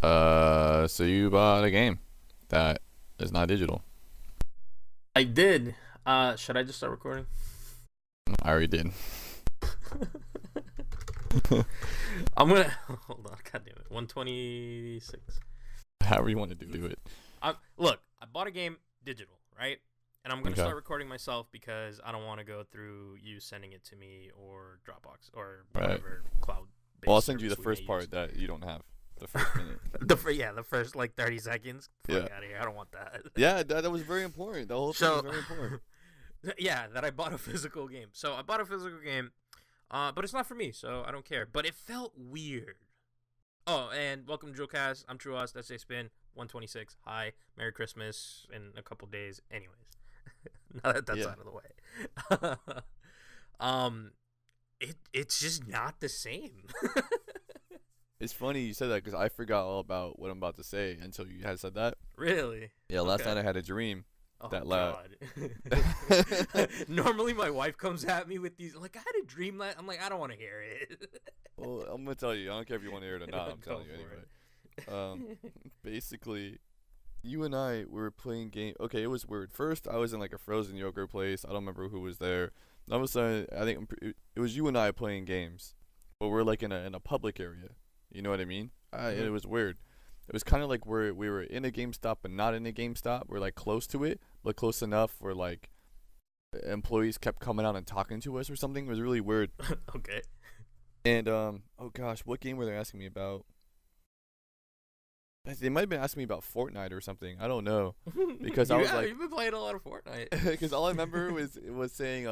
So you bought a game that is not digital. I did. Should I just start recording? I already did. I'm gonna hold on. God damn it. 126. However you want to do it. Look, I bought a game digital, right? And I'm gonna Okay. start recording myself because I don't want to go through you sending it to me or Dropbox or Right. whatever cloud. Well, I'll send you the first part that you don't have. The first minute. The first like 30 seconds. Fuck out of here. I don't want that. Yeah, that was very important. The whole thing was very important. Yeah, that I bought a physical game. So I bought a physical game, but it's not for me, so I don't care. But it felt weird. Oh, and welcome to DRULcast. I'm TrueUs. That's a spin. 126. Hi. Merry Christmas in a couple days. Anyways, now that that's out of the way. It's just not the same. It's funny you said that because I forgot all about what I'm about to say until you had said that. Really? Yeah, last night I had a dream. Oh, that loud. God. Normally my wife comes at me with these like I had a dream last. I'm like I don't want to hear it. Well, I'm gonna tell you. I don't care if you want to hear it or not. I'm Go telling you for anyway. Basically, you and I were playing game. Okay, it was weird. First, I was in like a frozen yogurt place. I don't remember who was there. And all of a sudden, I think it was you and I playing games, but we're like in a public area. You know what I mean? It was weird. It was kind of like we were in a GameStop, but not in a GameStop. We're like close to it, but close enough where like employees kept coming out and talking to us or something. It was really weird. Okay. And oh gosh, what game were they asking me about? They might have been asking me about Fortnite or something. I don't know, because I was like, you've been playing a lot of Fortnite. because all I remember was saying,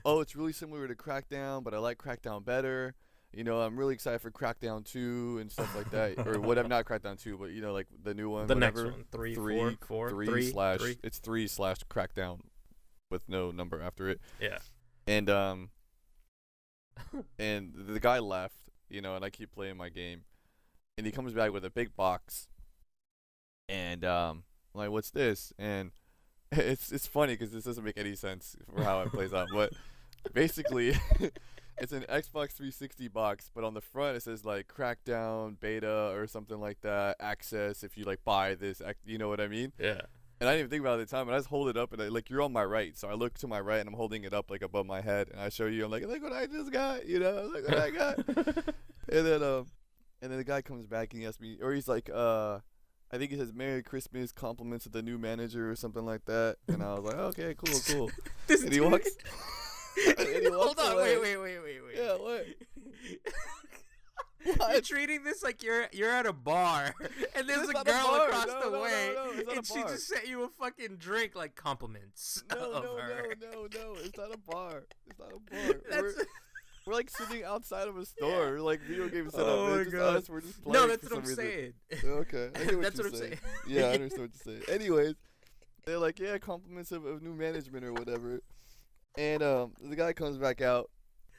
oh, it's really similar to Crackdown, but I like Crackdown better. You know, I'm really excited for Crackdown 2 and stuff like that, or whatever. Not Crackdown 2, but you know, like the new one. The whatever. next one, three slash. three. It's 3 slash Crackdown, with no number after it. Yeah. And and the guy left, you know, and I keep playing my game, and he comes back with a big box, and I'm like, what's this? And it's funny because this doesn't make any sense for how it plays out, but basically. It's an Xbox 360 box, but on the front it says like Crackdown Beta or something like that, access if you like buy this, you know what I mean? Yeah. And I didn't even think about it at the time, and I just hold it up, and like you're on my right, so I look to my right, and I'm holding it up like above my head, and I show you, I'm like, look what I just got, you know, look what I got. and then the guy comes back and he asks me, or he's like, I think he says Merry Christmas, compliments of the new manager or something like that, and I was like, okay, cool. And he walks. Hold on, away. wait. Yeah, what? You're treating this like you're at a bar, and there's It's a not a girl bar. across No, the way, it's not and a she bar. just sent you a fucking drink like compliments of her. No, it's not a bar. It's not a bar. That's We're like sitting outside of a store, like video game setup. Oh and my it's just God. us. We're just playing. No, that's for what I'm some reason. saying. Okay, I get what That's you're what I'm saying. Yeah, I understand what you're saying. Anyways, they're like, yeah, compliments of new management or whatever. And the guy comes back out,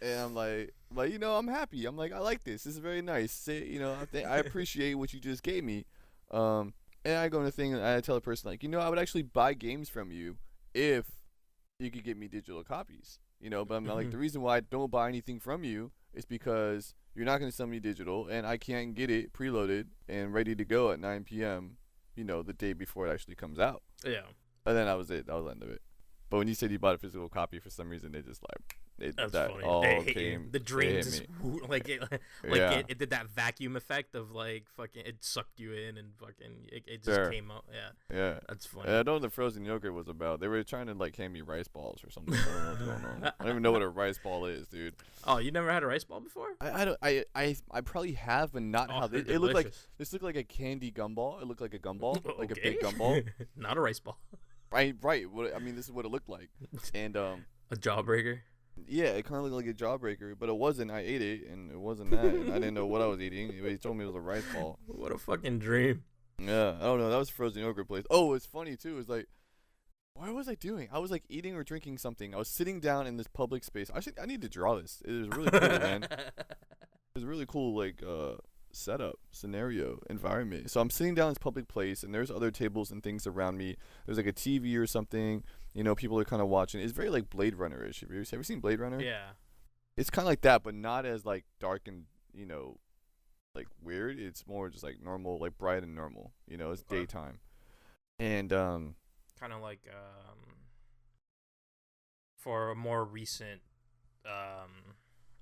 and I'm like, you know, I'm happy. I'm like, I like this. This is very nice. Say, you know, I appreciate what you just gave me. And I go in the thing and I tell the person like, you know, I would actually buy games from you if you could get me digital copies. You know, but I'm like, the reason why I don't buy anything from you is because you're not going to send me digital, and I can't get it preloaded and ready to go at 9 p.m. You know, the day before it actually comes out. Yeah. And then that was it. That was the end of it. But when you said you bought a physical copy, for some reason, they just like That's that funny. all They hit came. you. The they dream hit just me. like Yeah. it did that vacuum effect of like fucking it sucked you in and fucking it just Sure. came out. Yeah. Yeah. That's funny. I don't know what the frozen yogurt was about. They were trying to like hand me rice balls or something. I don't know what's going on. I don't even know what a rice ball is, dude. Oh, you never had a rice ball before? I probably have, but not how they're it looked like. delicious. This looked like a candy gumball. It looked like a gumball, like a Okay. big gumball. Not a rice ball. Right. I mean, this is what it looked like, and A jawbreaker. yeah, it kind of looked like a jawbreaker, but it wasn't. I ate it, and it wasn't that. And I didn't know what I was eating. He told me it was a rice ball. What a fucking dream. Yeah, I don't know. That was a frozen yogurt place. Oh, it's funny too. It's like, what was I doing? I was like eating or drinking something. I was sitting down in this public space. I need to draw this. It was really cool, man. It was a really cool like setup, scenario, environment. So I'm sitting down in this public place, and there's other tables and things around me. There's like a TV or something. You know, people are kind of watching. It's very like Blade Runner-ish. Have you seen Blade Runner? Yeah. It's kind of like that, but not as like dark and, you know, like weird. It's more just like normal, like bright and normal. You know, it's daytime. And kind of like for a more recent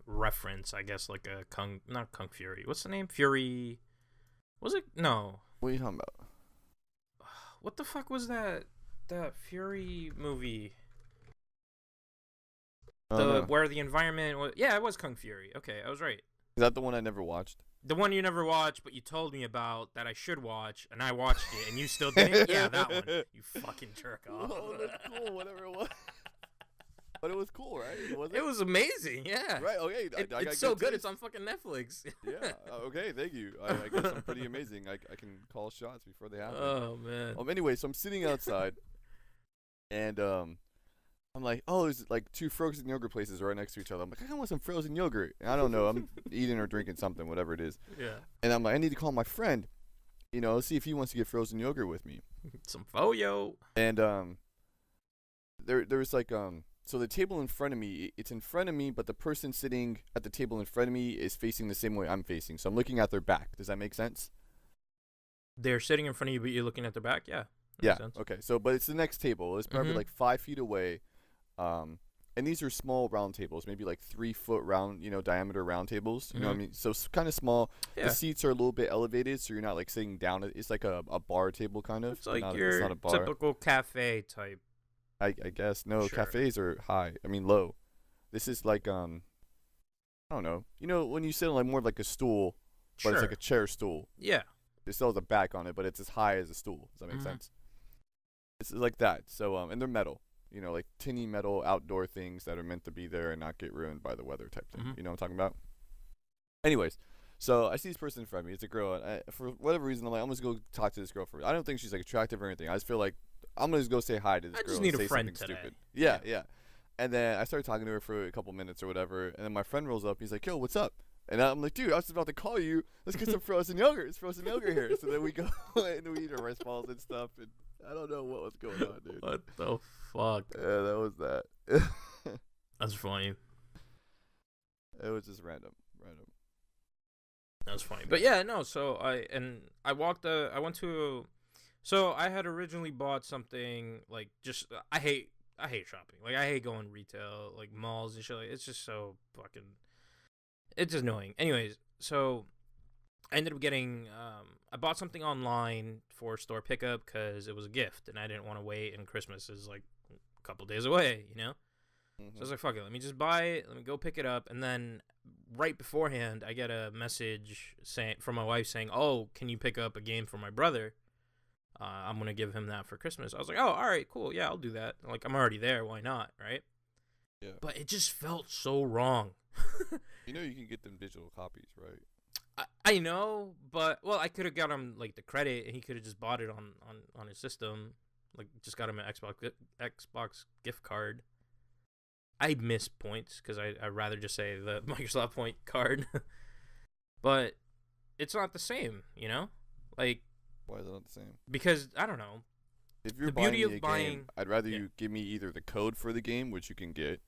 reference, I guess, like a not Kung Fury. What's the name? Fury. Was it? No. what are you talking about? What the fuck was that Fury movie? Where the environment was. Yeah, it was Kung Fury. Okay, I was right. Is that the one I never watched? The one you never watched, but you told me about that I should watch, and I watched it, and you still didn't? Yeah, that one. You fucking jerk off. Oh, that's cool. Whatever it was. But it was cool, right? Was it? It was amazing, yeah. Right, okay. It's so good, it's on fucking Netflix. Yeah, okay, thank you. I guess I'm pretty amazing. I can call shots before they happen. Oh, man. Anyway, so I'm sitting outside, and I'm like, oh, there's like 2 frozen yogurt places right next to each other. I'm like, I want some frozen yogurt. And I don't know, I'm eating or drinking something, whatever it is. Yeah. And I'm like, I need to call my friend, you know, see if he wants to get frozen yogurt with me. Some Foyo. And there was like so the table in front of me, it's in front of me, but the person sitting at the table in front of me is facing the same way I'm facing. So I'm looking at their back. Does that make sense? They're sitting in front of you, but you're looking at their back? Yeah. Yeah. Okay. So, but it's the next table. It's probably like 5 feet away. And these are small round tables, maybe like 3-foot round, you know, diameter round tables. You know what I mean? So it's kind of small. Yeah. The seats are a little bit elevated, so you're not like sitting down. It's like a bar table kind of. It's like your it's not a bar. Typical cafe type. I guess. No, sure. Cafes are high. I mean, low. This is like, I don't know. You know, when you sit on like more like a stool, but it's like a chair stool. Yeah. It still has a back on it, but it's as high as a stool. Does that make sense? It's like that. So, and they're metal. You know, like tinny metal outdoor things that are meant to be there and not get ruined by the weather type thing. You know what I'm talking about? Anyways, so I see this person in front of me. It's a girl. And for whatever reason, I'm like, I'm just going to go talk to this girl first. I don't think she's like attractive or anything. I just feel like I'm going to just go say hi to this girl. I just need and a say friend something today. Stupid. Yeah. And then I started talking to her for a couple minutes or whatever. And then my friend rolls up. He's like, yo, what's up? And I'm like, dude, I was about to call you. Let's get some frozen yogurt. It's frozen yogurt here. So then we go and we eat our rice balls and stuff. And I don't know what was going on, dude. What the fuck? Yeah, that was that. That's funny. It was just random. That's funny. But yeah, no, so I went to, so I had originally bought something, like, just, I hate shopping. Like, I hate going retail, like, malls and shit. Like, it's just so fucking, it's just annoying. Anyways, so I ended up getting, I bought something online for store pickup because it was a gift, and I didn't want to wait, and Christmas is, like, a couple days away, you know? So I was like, fuck it, let me just buy it, let me go pick it up, and then right beforehand, I get a message from my wife saying, oh, can you pick up a game for my brother? I'm going to give him that for Christmas. I was like, oh, all right, cool, yeah, I'll do that. Like, I'm already there, why not, right? Yeah. But it just felt so wrong. You know you can get them digital copies, right? I know, but, well, I could have got him, like, the credit, and he could have just bought it on his system. Like, just got him an Xbox gift card. I miss points because I'd rather just say the Microsoft point card. But it's not the same, you know? Like, why is it not the same? Because, I don't know. If you're game, I'd rather you give me either the code for the game, which you can get.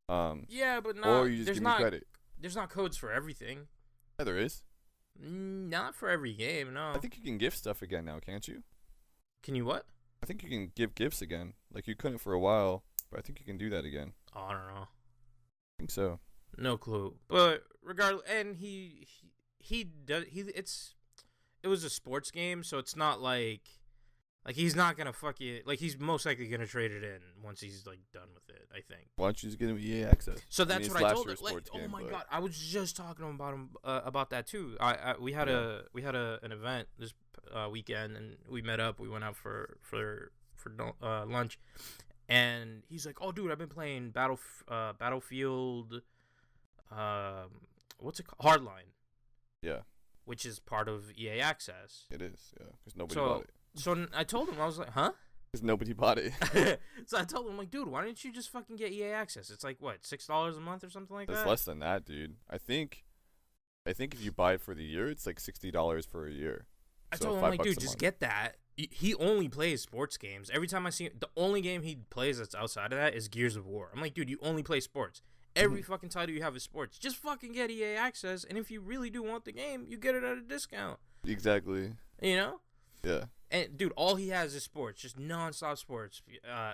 Yeah, but not, or you just give me credit. There's not codes for everything. Yeah, there is. Not for every game, no. I think you can gift stuff again now, can't you? Can you what? I think you can give gifts again. Like, you couldn't for a while, but I think you can do that again. Oh, I don't know. I think so. No clue. But regardless, and it was a sports game, so it's not like he's not gonna fuck it. Like, he's most likely gonna trade it in once he's like done with it, I think. Why don't you just get him EA access? So that's what I told him. Like, oh my god, I was just talking to him about that too. We had an event this weekend, and we met up. We went out for lunch, and he's like, "Oh, dude, I've been playing Battlefield, what's it called? Hardline." Yeah. Which is part of EA Access. It is, yeah, because nobody bought it. So I told him, I was like, huh? Because nobody bought it. So I told him, like, dude, why didn't you just fucking get EA Access? It's like, what, $6 a month or something like that? It's less than that, dude. I think if you buy it for the year, it's like $60 for a year. I told him, like, dude, just get that. He only plays sports games. Every time I see him, the only game he plays that's outside of that is Gears of War. I'm like, dude, you only play sports. Every fucking title you have is sports. Just fucking get EA access, and if you really do want the game, you get it at a discount. Exactly. You know? Yeah. And dude, all he has is sports, just nonstop sports.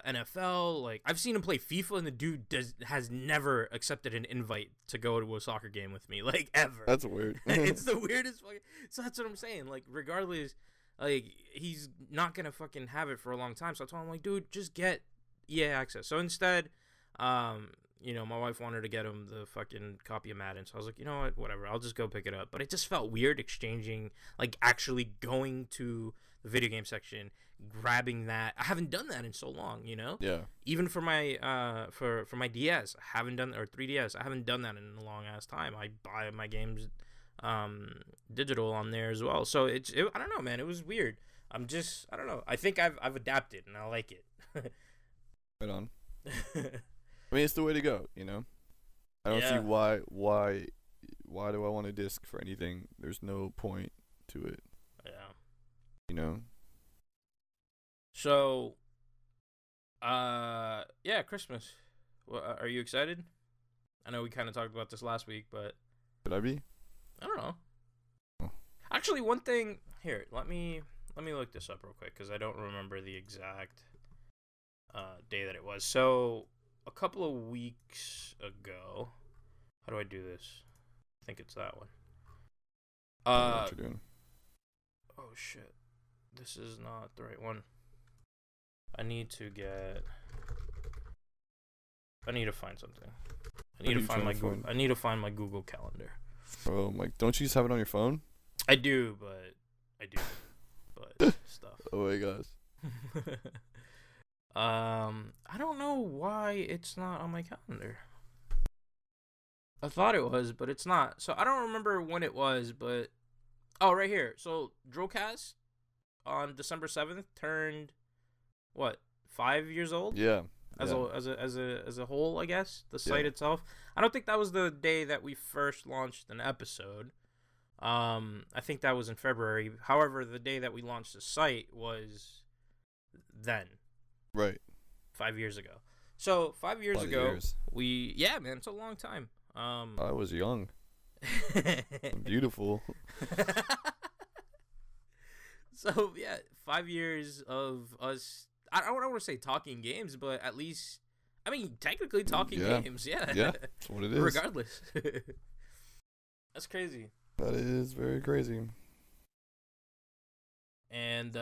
NFL, like I've seen him play FIFA, and the dude has never accepted an invite to go to a soccer game with me, like ever. That's weird. It's the weirdest fucking. So that's what I'm saying. Like regardless, like he's not gonna fucking have it for a long time. So I told him like, dude, just get EA access. So instead, you know, my wife wanted to get him the fucking copy of Madden. So I was like, you know what, whatever, I'll just go pick it up. But it just felt weird exchanging, like actually going to the video game section, grabbing that. I haven't done that in so long, you know? Yeah. Even for my for my DS, I haven't done, or 3DS, I haven't done that in a long ass time. I buy my games digital on there as well. So I don't know, man, it was weird. I don't know. I think I've adapted and I like it. Right on. I mean, it's the way to go, you know? I don't see why do I want a disc for anything? There's no point to it. Yeah. You know? So, yeah, Christmas. Well, are you excited? I know we kind of talked about this last week, but... Could I be? I don't know. Oh. Actually, one thing... Here, let me look this up real quick, because I don't remember the exact day that it was. So... A couple of weeks ago, how do I do this? I think it's that one. I don't know what you're doing. Oh shit, this is not the right one. I need to find something. I need to find my Google Calendar. Oh my! Don't you just have it on your phone? I do, but stuff. Oh my gosh. I don't know why it's not on my calendar. I thought it was, but it's not. So I don't remember when it was, but right here. So DRULcast on December 7th turned what, 5 years old? Yeah. As a whole, I guess, the site itself. I don't think that was the day that we first launched an episode. I think that was in February. However, the day that we launched the site was then. Right. 5 years ago. So 5 years ago, years. Man, it's a long time. I was young. Beautiful. So yeah, 5 years of us. I don't want to say talking games, but at least, I mean, technically talking games. Yeah. Yeah, that's what it is. Regardless. That's crazy. That is very crazy. And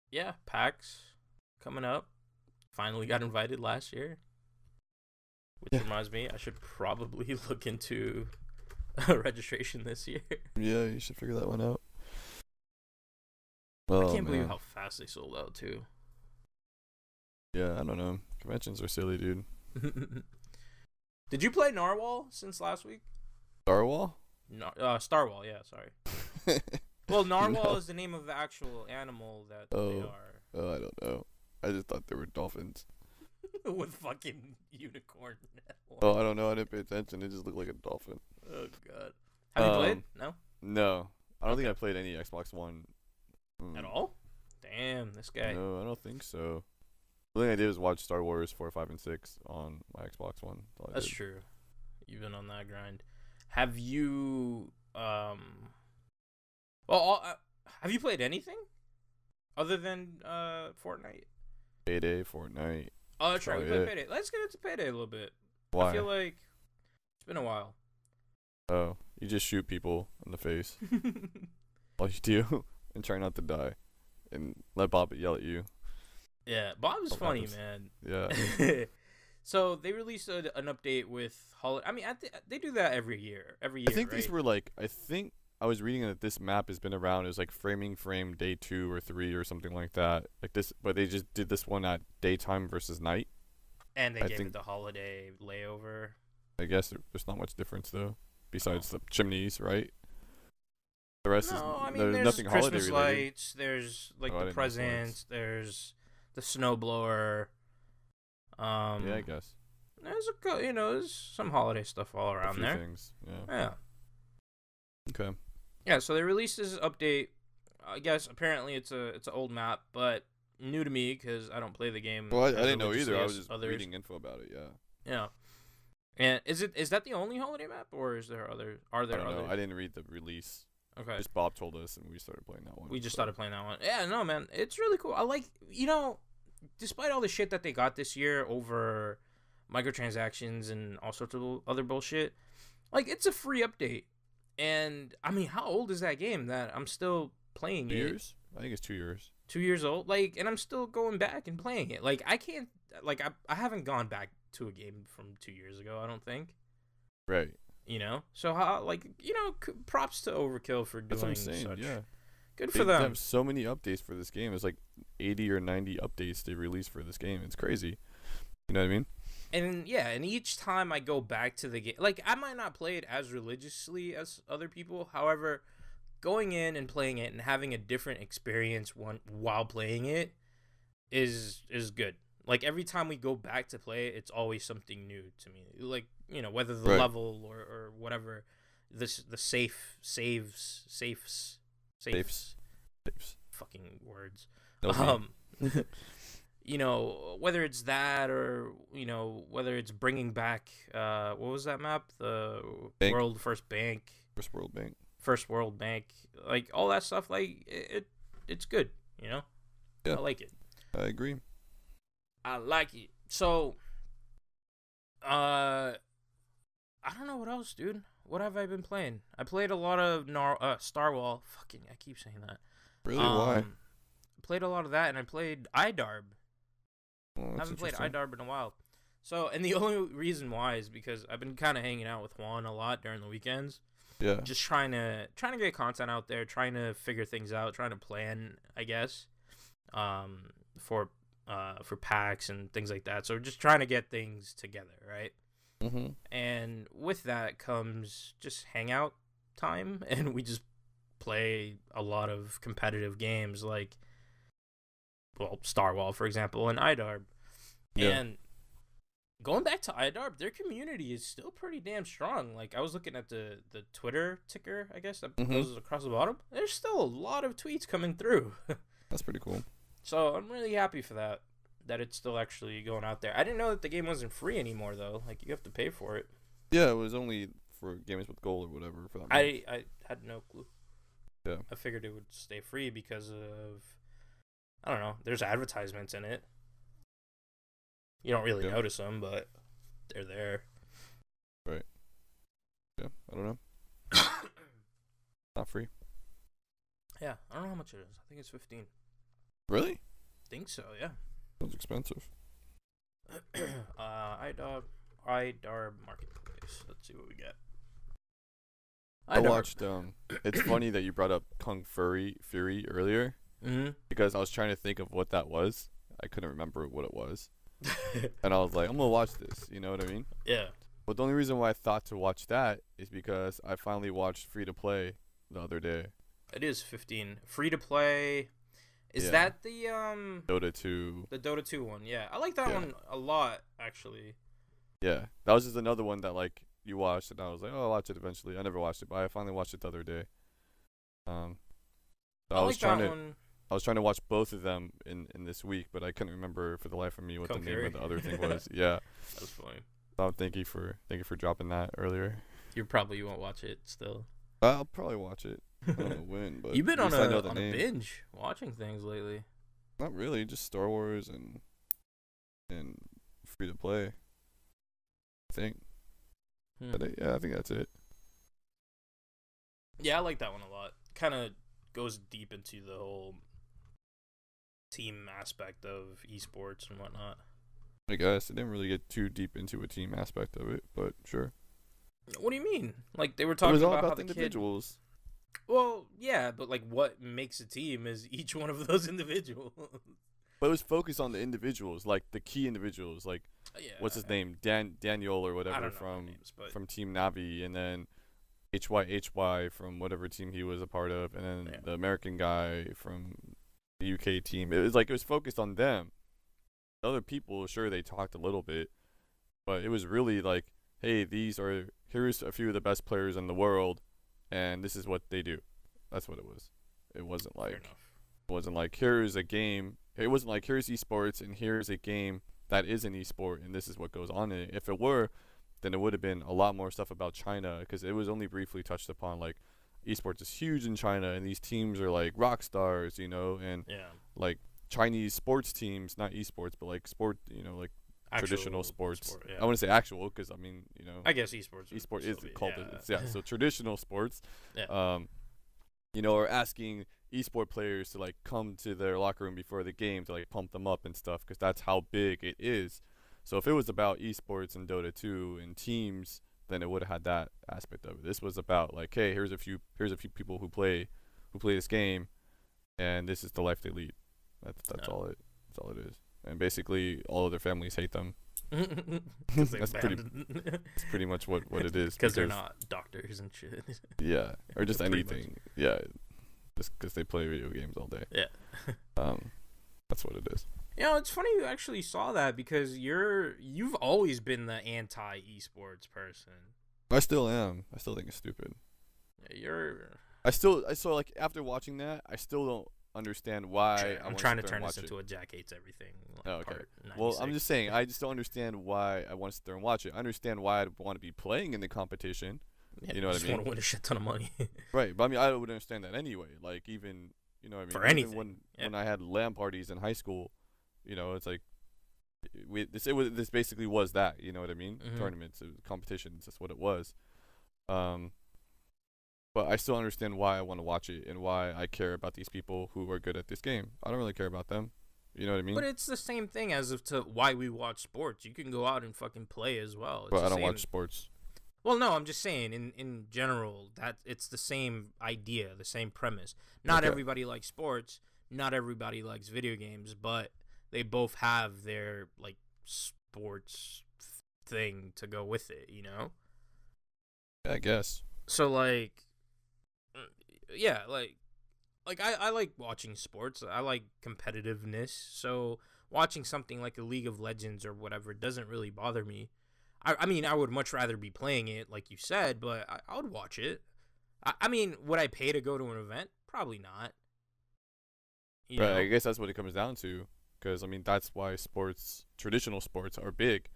yeah, PAX coming up. Finally got invited last year. Which reminds me, I should probably look into registration this year. Yeah, you should figure that one out. I can't believe how fast they sold out, too. Yeah, I don't know. Conventions are silly, dude. Did you play Narwhal since last week? Starwall? No, Starwall, yeah, sorry. Well, Narwhal is the name of the actual animal that they are. Oh, I don't know. I just thought they were dolphins. With fucking unicorn. Oh, I don't know. I didn't pay attention. It just looked like a dolphin. Oh, God. Have you played? No? No. I don't think I played any Xbox One. At all? Damn, this guy. No, I don't think so. The thing I did was watch Star Wars 4, 5, and 6 on my Xbox One. That's true. You've been on that grind. Have you, have you played anything other than Fortnite? Payday, Fortnite. Oh, that's right. We played Payday. Let's get into Payday a little bit. Why? I feel like it's been a while. Oh, you just shoot people in the face. All you do, and try not to die, and let Bob yell at you. Yeah, Bob's funny, man. Yeah. So they released an update with holiday. I mean, they do that every year. I think these were like. I think I was reading that this map has been around as like framing frame day 2 or 3 or something like that. Like this, but they just did this one at daytime versus night. And they gave it the holiday layover. I guess there's not much difference though, besides the chimneys, right? The rest there's nothing Christmas holiday lights. There's like the presents. There's the snowblower. Yeah, I guess. There's some holiday stuff all around there. Things. Yeah. Okay. Yeah, so they released this update. I guess apparently it's an old map, but new to me because I don't play the game. Well, I didn't know either. I was just reading info about it. Yeah. Yeah. And is that the only holiday map, or is there other? Are I there don't know. others? I didn't read the release. Okay. Just Bob told us, and we started playing that one. We just started playing that one. Yeah, no, man, it's really cool. I like, despite all the shit that they got this year over microtransactions and all sorts of other bullshit, like, it's a free update. And I mean, how old is that game that I'm still playing 2 it? years? I think it's 2 years. 2 years old, like, and I'm still going back and playing it. Like, I can't, like, I haven't gone back to a game from 2 years ago, I don't think. Right. So how, like, props to Overkill for doing That's what I'm saying. such. Yeah. Good They for them. have so many updates for this game. It's like 80 or 90 updates they released for this game. It's crazy. You know what I mean? And yeah, and each time I go back to the game, like, I might not play it as religiously as other people. However, going in and playing it and having a different experience while playing it is good. Like, every time we go back to play it, it's always something new to me. Like, whether the Right. level or whatever, the safes. Fucking words. No, Whether it's that or whether it's bringing back what was that map, the Bank. First World Bank, like, all that stuff, like, it's good. Yeah. I like it. I agree. I like it. So I don't know what else, dude. What have I been playing? I played a lot of Star Wall. Fucking, I keep saying that. Really? Why? Played a lot of that, and I played iDarb. Oh, I haven't played iDarb in a while. So, and the only reason why is because I've been kind of hanging out with Juan a lot during the weekends. Yeah. Just trying to get content out there, trying to figure things out, trying to plan, I guess, for packs and things like that. So just trying to get things together, right? Mm-hmm. And with that comes just hangout time, and we just play a lot of competitive games, like, well, Star Wall, for example, and iDarb. Yeah. And going back to iDarb, their community is still pretty damn strong. Like, I was looking at the Twitter ticker, I guess, that goes across the bottom. There's still a lot of tweets coming through. That's pretty cool. So I'm really happy for that it's still actually going out there. I didn't know that the game wasn't free anymore, though. Like, you have to pay for it. Yeah, it was only for Gamers with Gold or whatever for that. I had no clue. Yeah. I figured it would stay free because of, I don't know, there's advertisements in it. You don't really notice them, but they're there. Right. Yeah, I don't know. Not free. Yeah, I don't know how much it is. I think it's 15. Really? I think so, yeah. Sounds expensive. iDarb Marketplace. Let's see what we get. I watched. It's funny that you brought up Kung Fury earlier. Mm-hmm. Because I was trying to think of what that was. I couldn't remember what it was. And I was like, I'm gonna watch this. You know what I mean? Yeah. But the only reason why I thought to watch that is because I finally watched Free to Play the other day. It is 15. Free to play. Is that the Dota 2? The Dota 2 one, yeah. I like that one a lot, actually. Yeah, that was just another one that, like, you watched, and I was like, oh, I'll watch it eventually. I never watched it, but I finally watched it the other day. So I was trying to watch both of them in this week, but I couldn't remember for the life of me what the name of the other thing was. Yeah. That's funny. So thank you for dropping that earlier. You probably won't watch it still. I'll probably watch it. I don't know when, but you've been on a binge watching things lately. Not really, just Star Wars and Free to Play. I think. But yeah, I think that's it. Yeah, I like that one a lot. Kind of goes deep into the whole team aspect of esports and whatnot. I guess I didn't really get too deep into a team aspect of it, but sure. What do you mean? Like, they were talking about how the individuals. Well, yeah, but, like, what makes a team is each one of those individuals. But it was focused on the individuals, like the key individuals, like what's his name, Daniel or whatever from Team Navi, and then HYHY from whatever team he was a part of, and then the American guy from the UK team. It was focused on them. Other people, sure, they talked a little bit, but it was really like, hey, here's a few of the best players in the world, and this is what they do. That's what it was. It wasn't like here's a game. It wasn't like here's esports and here's a game that is an esport and this is what goes on in it. If it were, then it would have been a lot more stuff about China, because it was only briefly touched upon, like esports is huge in China and these teams are like rock stars, you know, and like Chinese sports teams, not esports, but like sport, you know, like Actual traditional sports. sport, yeah. I wouldn't say actual, because I mean, you know, I guess esports. esport is called yeah. so traditional sports, Yeah. you know, are asking esport players to like come to their locker room before the game to like pump them up and stuff, because that's how big it is. So if it was about esports and Dota 2 and teams, then it would have had that aspect of it. This was about like, hey, here's a few people who play this game, and this is the life they lead. That's all it is. And basically, all of their families hate them. That's pretty much what it is. Because they're not doctors and shit. Yeah, or just anything. Yeah, just because they play video games all day. Yeah. That's what it is. You know, it's funny you actually saw that, because you've always been the anti-esports person. I still am. I still think it's stupid. Yeah, I still like after watching that, I still don't understand why. I'm trying to turn this into a Jack hates everything. Like, oh, okay. Well, I'm just saying, I just don't understand why I want to sit there and watch it. I understand why I'd want to be playing in the competition. Yeah, you know what I mean? Just want to win a shit ton of money. Right, but I mean, I would understand that anyway. Like even, you know what I mean? For even anything. when I had LAN parties in high school, you know, it's like this basically was that. You know what I mean? Mm-hmm. Tournaments, it was competitions. That's what it was. But I still understand why I want to watch it and why I care about these people who are good at this game. I don't really care about them. You know what I mean? But it's the same thing as of to why we watch sports. You can go out and fucking play as well. It's but I don't watch sports. Well, no, I'm just saying in general that it's the same idea, the same premise. Not everybody likes sports. Not everybody likes video games, but they both have their like sports thing to go with it, you know? I guess. So like yeah, like I like watching sports. I like competitiveness. So watching something like a League of Legends or whatever doesn't really bother me. I mean, I would much rather be playing it, like you said, but I would watch it. I mean, would I pay to go to an event? Probably not. You know? I guess that's what it comes down to. Because, I mean, that's why sports, traditional sports, are big.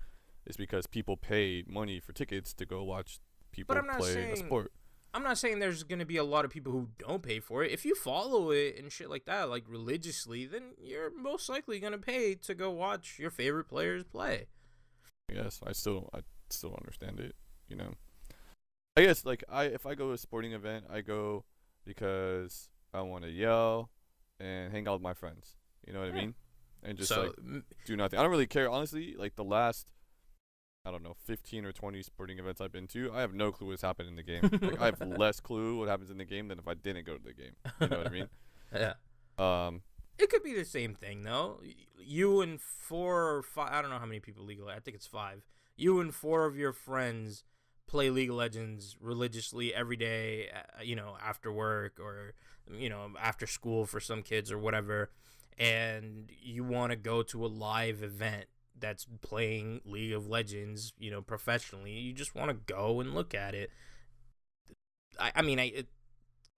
Is because people pay money for tickets to go watch people play a sport. I'm not saying there's going to be a lot of people who don't pay for it. If you follow it and shit like that, like religiously, then you're most likely going to pay to go watch your favorite players play. Yes, I still don't understand it, you know. I guess like if I go to a sporting event, I go because I want to yell and hang out with my friends. You know what I mean? And just like do nothing. I don't really care, honestly. Like the last, I don't know, 15 or 20 sporting events I've been to, I have no clue what's happening in the game. Like I have less clue what happens in the game than if I didn't go to the game. You know what I mean? Yeah. It could be the same thing though. You and 4 or 5, I don't know how many people legally. I think it's 5. You and 4 of your friends play League of Legends religiously every day, you know, after work or, you know, after school for some kids or whatever, and you want to go to a live event that's playing League of Legends, you know, professionally. You just want to go and look at it. I mean,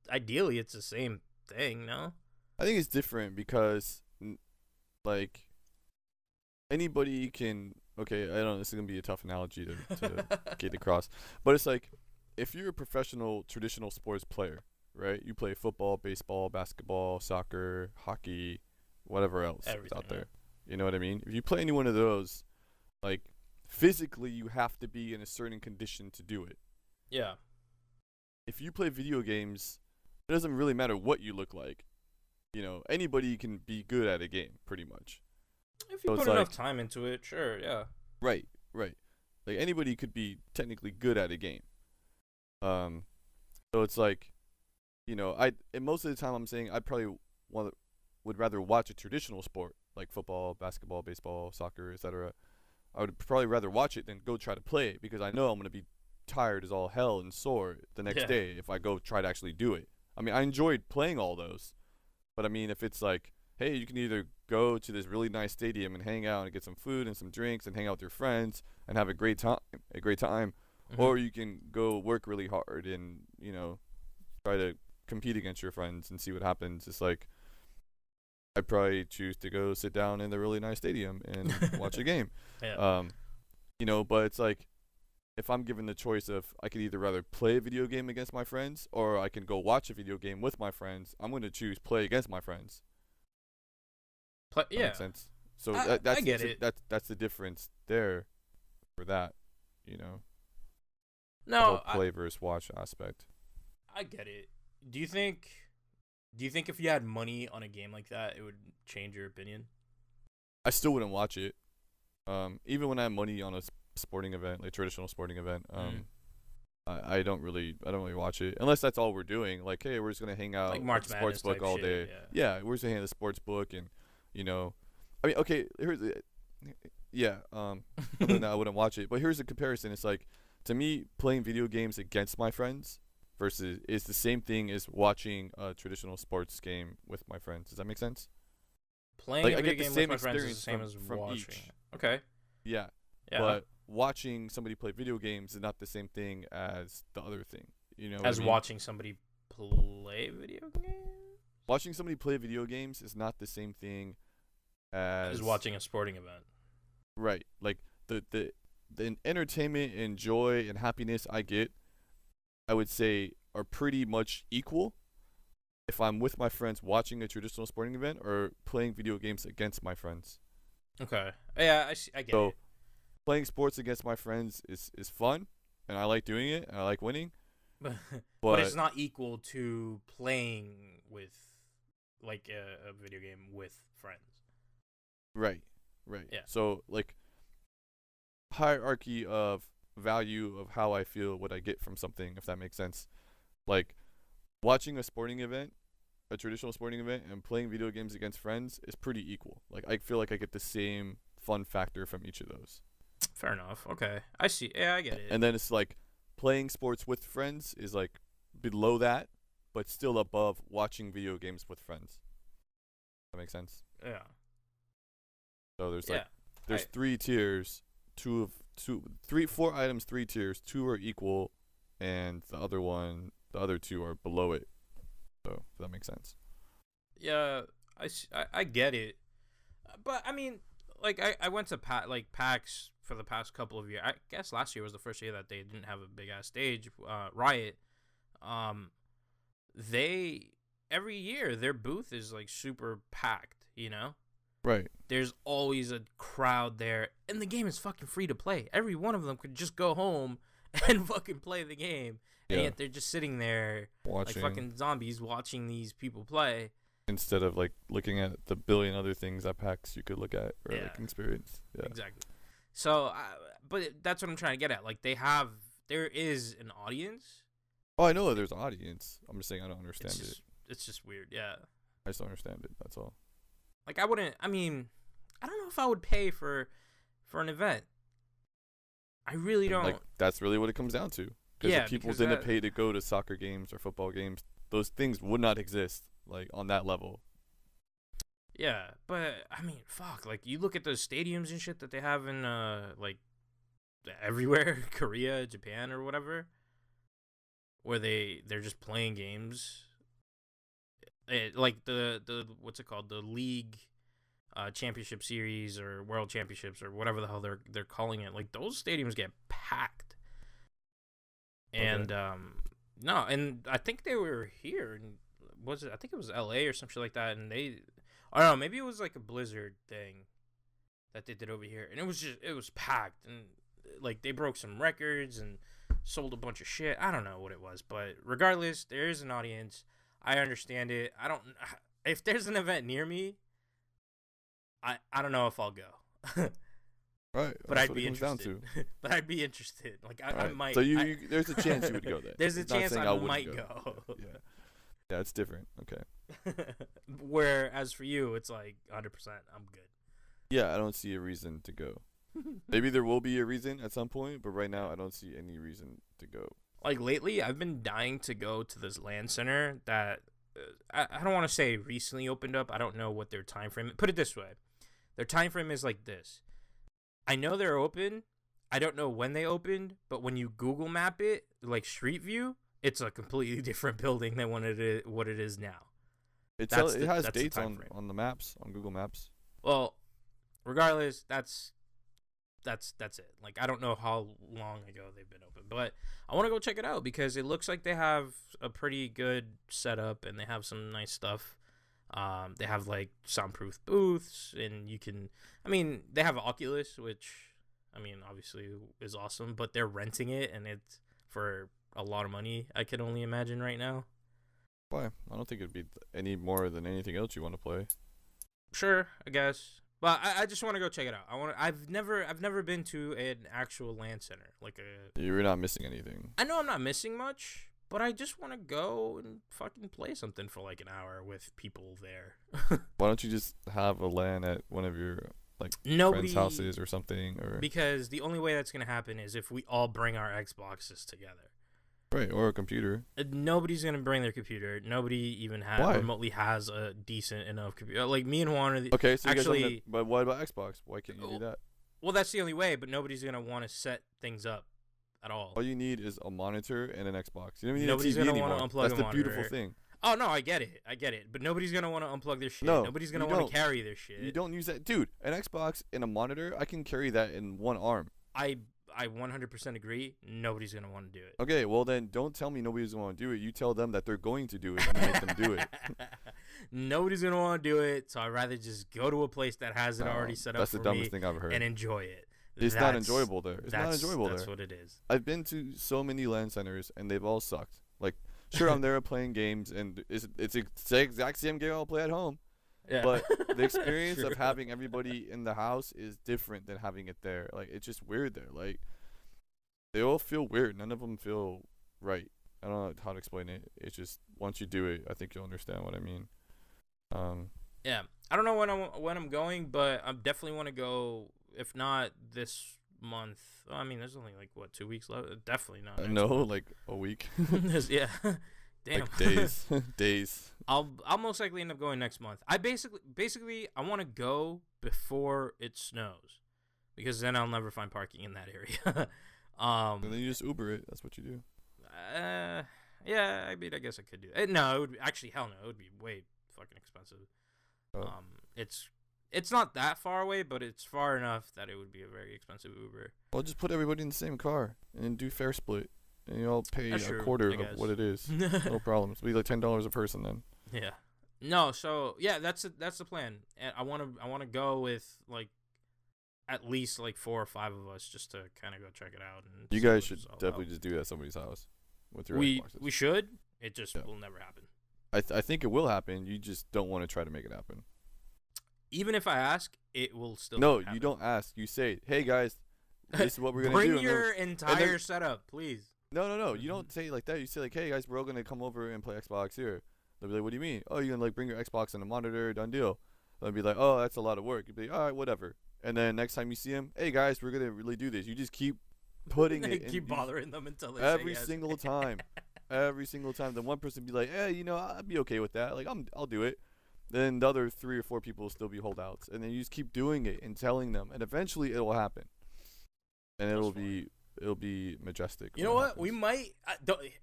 ideally it's the same thing, no? I think it's different because, like, anybody can. Okay, I don't know. This is gonna be a tough analogy to get across, but it's like if you're a professional traditional sports player, right? You play football, baseball, basketball, soccer, hockey, whatever else is out there. You know what I mean? If you play any one of those, like physically, you have to be in a certain condition to do it. Yeah. If you play video games, it doesn't really matter what you look like. You know, anybody can be good at a game, pretty much. If you put enough time into it, sure, yeah. Right. Like, anybody could be technically good at a game. So it's like, you know, and most of the time I'm saying I probably would rather watch a traditional sport, like football, basketball, baseball, soccer, etc. I would probably rather watch it than go try to play it, because I know I'm going to be tired as all hell and sore the next day if I go try to actually do it. I mean, I enjoyed playing all those. But I mean, if it's like, hey, you can either go to this really nice stadium and hang out and get some food and some drinks and hang out with your friends and have a great time, or you can go work really hard and, you know, try to compete against your friends and see what happens. It's like, I'd probably choose to go sit down in the really nice stadium and watch a game. Yeah. But it's like, if I'm given the choice of, I could either rather play a video game against my friends or I can go watch a video game with my friends, I'm going to choose play against my friends. Yeah. That makes sense. So I get it. That's the difference there for that, the No, whole play versus watch aspect. I get it. Do you think if you had money on a game like that, it would change your opinion? I still wouldn't watch it. Even when I have money on a sporting event, like traditional sporting event, I don't really watch it unless that's all we're doing. Like, hey, we're just gonna hang out Like at March the sports book all day. Yeah, we're just gonna hang at the sports book, and I mean, okay, here's other than that, I wouldn't watch it. But here's the comparison. It's like, to me, playing video games against my friends versus is the same thing as watching a traditional sports game with my friends. Does that make sense? Playing Like, a I video get the game same with my friends is the experience same as from watching. each. Okay. Yeah. Yeah. But watching somebody play video games is not the same thing as the other thing. You know, as watching somebody play video games. Watching somebody play video games is not the same thing as watching a sporting event. Right. Like the entertainment and joy and happiness I get, I would say, are pretty much equal if I'm with my friends watching a traditional sporting event or playing video games against my friends. Okay. Yeah, I get it. Playing sports against my friends is fun, and I like doing it, and I like winning. But it's not equal to playing with, like, a video game with friends. Right. Yeah. So, like, hierarchy of value of how I feel what I get from something, if that makes sense. Like, watching a sporting event, a traditional sporting event, and playing video games against friends is pretty equal. Like, I feel like I get the same fun factor from each of those. Fair enough. Okay. I see. Yeah, I get it. And then it's like, playing sports with friends is like below that, but still above watching video games with friends. That makes sense? Yeah. So there's there's 3 tiers, 4 items, 3 tiers. 2 are equal, and the other 2 are below it. So if that makes sense. Yeah, I get it, but I mean, like, I went to PAX for the past couple of years. I guess last year was the first year that they didn't have a big ass stage. Riot, they every year their booth is like super packed. Right. There's always a crowd there, and the game is fucking free to play. Every one of them could just go home and fucking play the game, and yet they're just sitting there watching, like fucking zombies watching these people play. Instead of like looking at the billion other things at PAX you could look at or like experience. Yeah. Exactly. So, but that's what I'm trying to get at. Like, there is an audience. Oh, I know that there's an audience. I'm just saying I don't understand it. It's just weird, yeah. I just don't understand it. That's all. Like, I don't know if I would pay for an event. I really don't. Like, that's really what it comes down to. Because if people didn't pay to go to soccer games or football games, those things would not exist, like, on that level. Yeah, but I mean, fuck. Like, you look at those stadiums and shit that they have in like everywhere, Korea, Japan, or whatever, where they're just playing games. Like the what's it called, the league, championship series or world championships or whatever the hell they're calling it. Like, those stadiums get packed. And no, and I think they were here. And I think it was LA or some shit like that, and I don't know, maybe it was like a Blizzard thing that they did over here, and it was packed, and like they broke some records and sold a bunch of shit. I don't know what it was, but regardless, there is an audience. I understand it. If there's an event near me, I don't know if I'll go. Right, but I'd be interested. But I'd be interested. Like, I might. So there's a chance you would go there. There's a chance I might go. Yeah, it's different. Okay. Whereas for you, it's like 100%. I'm good. Yeah, I don't see a reason to go. Maybe there will be a reason at some point, but right now I don't see any reason to go. Like, lately, I've been dying to go to this LAN center that I don't want to say recently opened up. I don't know what their time frame. Put it this way, their time frame is like this. I know they're open. I don't know when they opened, but when you Google map it, like Street View, it's a completely different building than what it is now. It That's has the dates time frame. on the maps, on Google Maps. Well, regardless, that's it. Like, I don't know how long ago they've been open, but I want to go check it out because it looks like they have a pretty good setup and they have some nice stuff. They have like soundproof booths, and you can. I mean, they have Oculus, which I mean, obviously is awesome, but they're renting it, and it's for a lot of money. I can only imagine right now. Why? I don't think it'd be any more than anything else you want to play. Sure, I guess. But I just want to go check it out. I've never been to an actual LAN center like a. You're not missing anything. I know I'm not missing much, but I just want to go and fucking play something for like an hour with people there. Why don't you just have a LAN at one of your like friends' houses or something? Or because the only way that's gonna happen is if we all bring our Xboxes together. right, or a computer. Nobody's gonna bring their computer. Nobody even remotely has a decent enough computer. Like me and Juan are the Okay, so actually. you guys but what about Xbox? Why can't you do that? Well, that's the only way. But nobody's gonna want to set things up at all. All you need is a monitor and an Xbox. You don't even Nobody's need a TV gonna anymore. want to unplug That's a the monitor. beautiful thing. Oh no, I get it. But nobody's gonna want to unplug their shit. No, Nobody's gonna you want to don't. carry their shit. You don't use that, dude. An Xbox and a monitor, I can carry that in one arm. I 100% agree. Nobody's gonna want to do it. Okay, well then don't tell me nobody's gonna want to do it. You tell them that they're going to do it and make them do it. Nobody's gonna want to do it, so I'd rather just go to a place that has it already set up That's for the dumbest me thing I've heard. and enjoy it. It's not enjoyable there. It's not enjoyable there. That's what it is. I've been to so many LAN centers and they've all sucked. Like, sure, I'm there playing games and it's the exact same game I'll play at home. Yeah. But the experience of having everybody in the house is different than having it there. Like, it's just weird there. Like, they all feel weird. None of them feel right. I don't know how to explain it. It's just once you do it, I think you'll understand what I mean. Yeah, I don't know when I'm going, but I definitely want to go. If not this month, I mean, there's only like what 2 weeks left. Definitely not. No, like a week. Yeah, damn. Like days, days. I'll most likely end up going next month. I basically I want to go before it snows, because then I'll never find parking in that area. And then you just Uber it. That's what you do. Yeah. I mean, I guess I could do it. No, it would actually hell no. It would be way fucking expensive. Oh. It's not that far away, but it's far enough that it would be a very expensive Uber. Well, just put everybody in the same car and then do fare split, and you all pay That's a true, quarter I of guess. what it is. No problem. It'll be like $10 a person then. Yeah. No, so yeah, that's the plan. And I want to go with like at least like 4 or 5 of us just to kind of go check it out. And You see guys what should it's all definitely about. just do that at somebody's house with your We Xboxes. we should. It just will never happen. I think it will happen. You just don't want to try to make it happen. Even if I ask, it will still. No, happen. you don't ask. You say, "Hey guys, this is what we're gonna Bring do." your entire setup, please. No. You don't say it like that. You say like, "Hey guys, we're all gonna come over and play Xbox here." They'll be like, "What do you mean? Oh, you're gonna like bring your Xbox and a monitor? Done deal." They'll be like, "Oh, that's a lot of work." You'll be like, "All right, whatever." And then next time you see them, "Hey guys, we're gonna really do this." You just keep putting it. Keep bothering them until they every say yes. single time. Every single time, then one person be like, "Hey, you know, I'd be okay with that. Like, I'll do it." Then the other 3 or 4 people will still be holdouts, and then you just keep doing it and telling them, and eventually it will happen, and it'll be majestic. You know what? We might.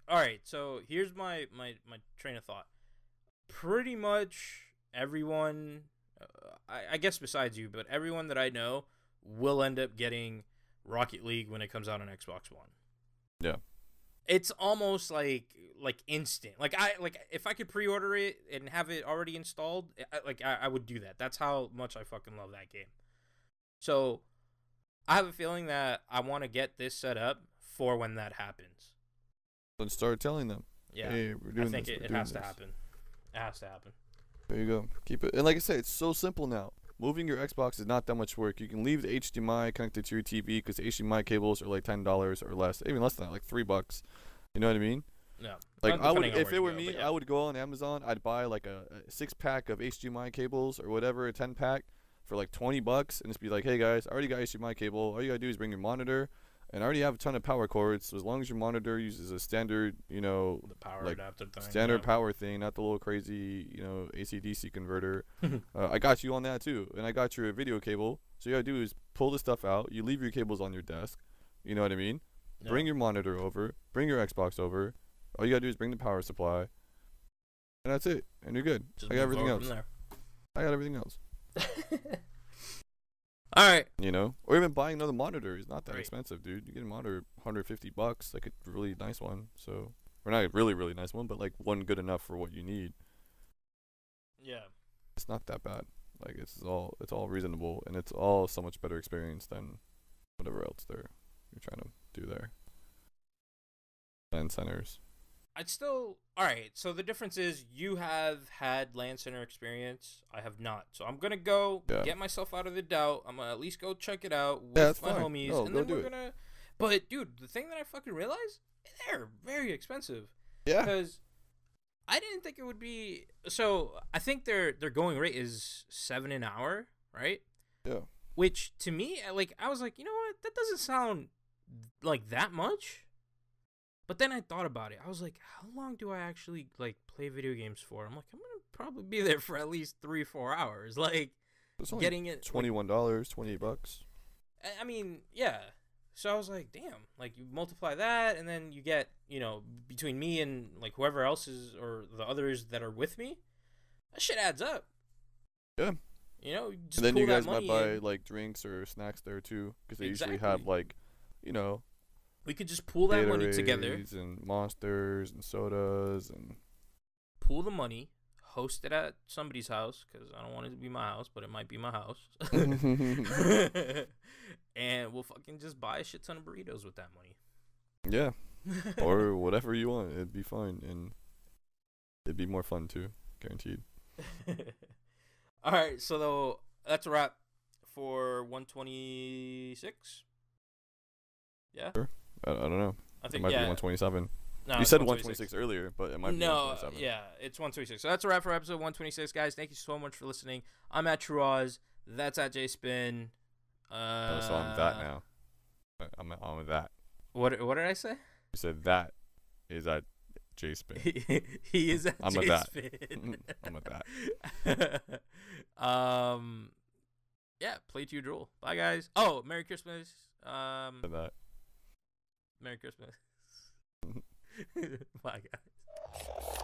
All right. So here's my train of thought. Pretty much everyone, I guess besides you, but everyone that I know will end up getting Rocket League when it comes out on Xbox One. Yeah. It's almost like instant. Like if I could pre-order it and have it already installed, I would do that. That's how much I fucking love that game. So I have a feeling that I want to get this set up for when that happens. Then start telling them. Yeah, Hey, we're doing I think this, it we're has to doing this. happen. It has to happen. There you go. Keep it. And like I said, it's so simple now. Moving your Xbox is not that much work. You can leave the HDMI connected to your TV because HDMI cables are like $10 or less, even less than that, like $3. You know what I mean? Yeah. Like I would, Depending on if where it you were go, me, but yeah. I would go on Amazon. I'd buy like a 6-pack of HDMI cables or whatever, a 10-pack for like $20, and just be like, "Hey guys, I already got HDMI cable. All you gotta do is bring your monitor, and I already have a ton of power cords. So as long as your monitor uses a standard, you know, The power like adapter thing. standard power thing, not the little crazy, you know, AC/DC converter. I got you on that too, and I got your video cable. So you gotta do is pull the stuff out. You leave your cables on your desk. You know what I mean? Yeah. Bring your monitor over. Bring your Xbox over. All you gotta do is bring the power supply. and that's it, and you're good. Just I got everything else. from there. I got everything else. All right. You know, or even buying another monitor is not that Right. expensive, dude. You get a monitor, $150, like a really nice one. So, or not a really really nice one, but like one good enough for what you need. Yeah. It's not that bad. Like it's all reasonable, and it's all so much better experience than whatever else you're trying to do there. LAN centers. I'd still. All right. So the difference is you have had LAN center experience. I have not. So I'm gonna go get myself out of the doubt. I'm gonna at least go check it out with that's my fine. homies, No, and go then do we're it. gonna. But dude, the thing that I fucking realized, they're very expensive. Yeah. Because I didn't think it would be. So I think their going rate is $7 an hour, right? Yeah. Which to me, like, I was like, you know what? That doesn't sound like that much. But then I thought about it. I was like, how long do I actually like play video games for? I'm like, I'm gonna probably be there for at least 3-4 hours. Like, It's only getting it $21, $28. I mean, yeah. So I was like, damn. Like, you multiply that, and then you get, you know, between me and like whoever else is or the others that are with me, that shit adds up. Yeah. You know, just And then pull you guys that might money buy in. like drinks or snacks there too, because they usually Exactly. have like, you know, We could just pool that money together. Gatorades and Monsters and sodas and Pool the money, host it at somebody's house, because I don't want it to be my house, but it might be my house. And we'll fucking just buy a shit ton of burritos with that money. yeah, or whatever you want. It'd be fine, and it'd be more fun too, guaranteed. All right, so though that's a wrap for 126. Yeah, Sure. I don't know. I It think might be yeah. 127. No, You it's said 126 126 earlier, but it might be No, 127. yeah, it's 126. So that's a wrap for episode 126, guys. Thank you so much for listening. I'm at True Oz. That's at JSpin. So I'm that now. I'm on that. What did I say? You said that is at JSpin. He is at I'm a that. JSpin. I'm a that. Yeah, play to your drool. Bye, guys. Oh, Merry Christmas. Said that. Merry Christmas. Bye, guys.